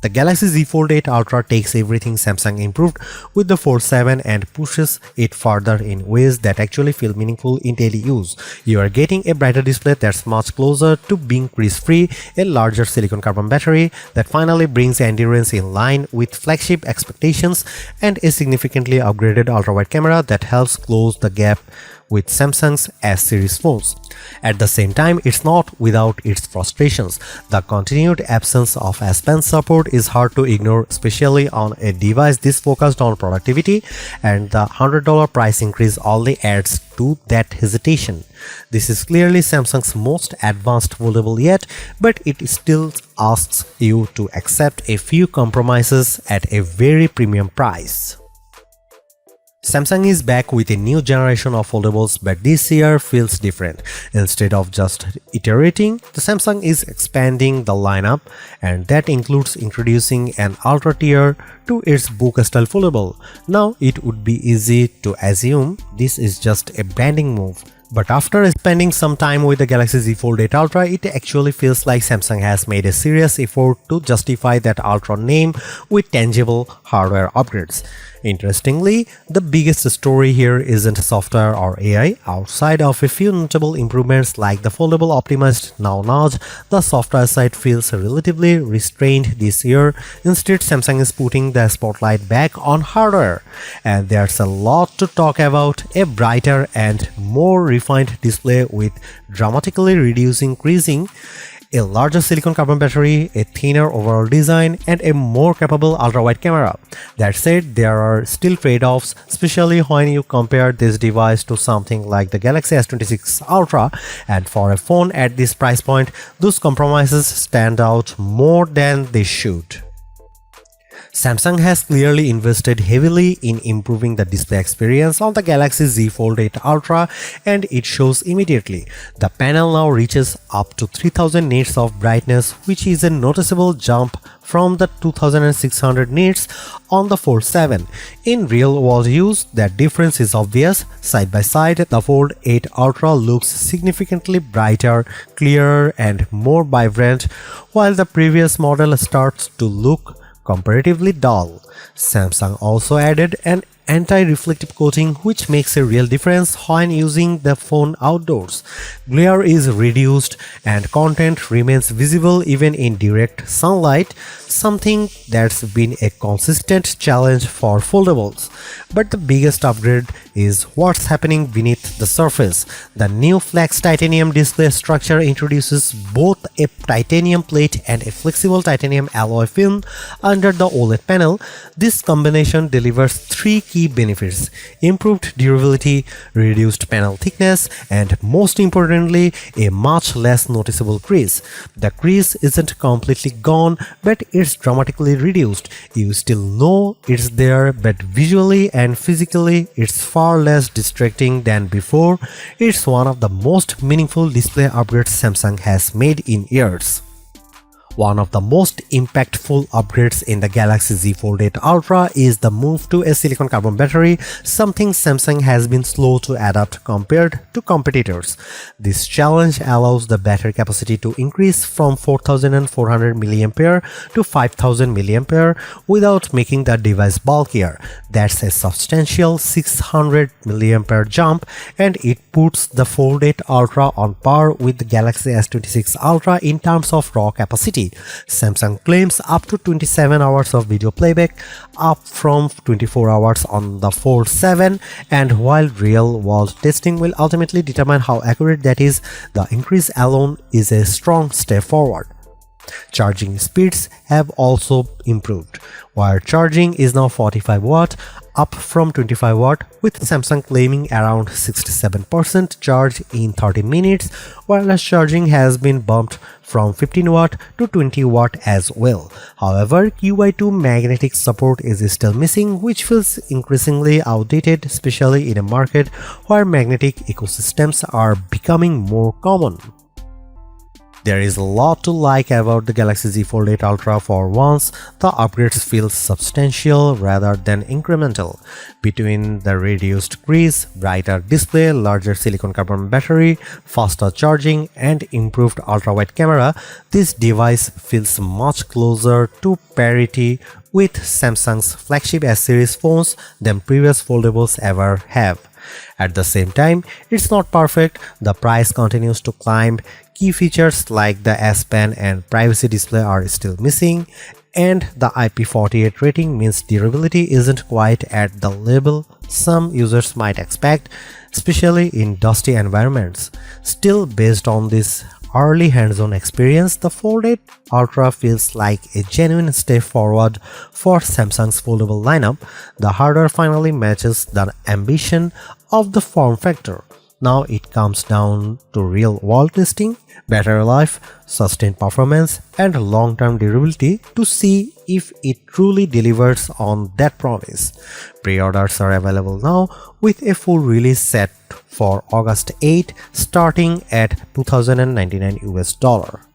The Galaxy Z Fold 8 Ultra takes everything Samsung improved with the Fold 7 and pushes it further in ways that actually feel meaningful in daily use. You are getting a brighter display that's much closer to being crease-free, a larger silicon carbon battery that finally brings endurance in line with flagship expectations, and a significantly upgraded ultra-wide camera that helps close the gap with Samsung's S-series phones. At the same time, it's not without its frustrations. The continued absence of S Pen support is hard to ignore, especially on a device this focused on productivity, and the $100 price increase only adds to that hesitation. This is clearly Samsung's most advanced foldable yet, but it still asks you to accept a few compromises at a very premium price. Samsung is back with a new generation of foldables, but this year feels different. Instead of just iterating, the Samsung is expanding the lineup, and that includes introducing an ultra tier to its book-style foldable. Now, it would be easy to assume this is just a branding move. But after spending some time with the Galaxy Z Fold 8 Ultra, it actually feels like Samsung has made a serious effort to justify that Ultra name with tangible hardware upgrades. Interestingly, the biggest story here isn't software or AI. Outside of a few notable improvements like the foldable optimized now notch, the software side feels relatively restrained this year. Instead, Samsung is putting the spotlight back on hardware. And there's a lot to talk about: a brighter and more refined display with dramatically reducing creasing, a larger silicon carbon battery, a thinner overall design, and a more capable ultra-wide camera. That said, there are still trade-offs, especially when you compare this device to something like the Galaxy S26 Ultra, and for a phone at this price point, those compromises stand out more than they should. Samsung has clearly invested heavily in improving the display experience on the Galaxy Z Fold 8 Ultra, and it shows immediately. The panel now reaches up to 3000 nits of brightness, which is a noticeable jump from the 2600 nits on the Fold 7. In real-world use, that difference is obvious. Side by side, the Fold 8 Ultra looks significantly brighter, clearer, and more vibrant, while the previous model starts to look comparatively dull. Samsung also added an anti-reflective coating, which makes a real difference when using the phone outdoors. Glare is reduced and content remains visible even in direct sunlight, something that's been a consistent challenge for foldables. But the biggest upgrade is what's happening beneath the surface. The new flex titanium display structure introduces both a titanium plate and a flexible titanium alloy film under the OLED panel. This combination delivers three key benefits: improved durability, reduced panel thickness, and most importantly, a much less noticeable crease. The crease isn't completely gone, but it's dramatically reduced. You still know it's there, but visually and physically it's far less distracting than before. It's one of the most meaningful display upgrades Samsung has made in years. One of the most impactful upgrades in the Galaxy Z Fold 8 Ultra is the move to a silicon carbon battery, something Samsung has been slow to adapt compared to competitors. This challenge allows the battery capacity to increase from 4400 mAh to 5000 mAh without making the device bulkier. That's a substantial 600 mAh jump, and it puts the Fold 8 Ultra on par with the Galaxy S26 Ultra in terms of raw capacity. Samsung claims up to 27 hours of video playback, up from 24 hours on the Fold 7, and while real-world testing will ultimately determine how accurate that is, the increase alone is a strong step forward. Charging speeds have also improved. Wire charging is now 45 watt, up from 25 watt, with Samsung claiming around 67% charge in 30 minutes. Wireless charging has been bumped from 15 watt to 20 watt as well. However, QI2 magnetic support is still missing, which feels increasingly outdated, especially in a market where magnetic ecosystems are becoming more common. There is a lot to like about the Galaxy Z Fold 8 Ultra. For once, the upgrades feel substantial rather than incremental. Between the reduced crease, brighter display, larger silicon carbon battery, faster charging, and improved ultra-wide camera, this device feels much closer to parity with Samsung's flagship S-series phones than previous foldables ever have. At the same time, it's not perfect. The price continues to climb. Key features like the S Pen and privacy display are still missing, and the IP48 rating means durability isn't quite at the level some users might expect, especially in dusty environments. Still, based on this early hands-on experience, the Fold 8 Ultra feels like a genuine step forward for Samsung's foldable lineup. The hardware finally matches the ambition of the form factor. Now it comes down to real-world testing, battery life, sustained performance, and long-term durability to see if it truly delivers on that promise. Pre-orders are available now, with a full release set for August 8, starting at $2,099 US.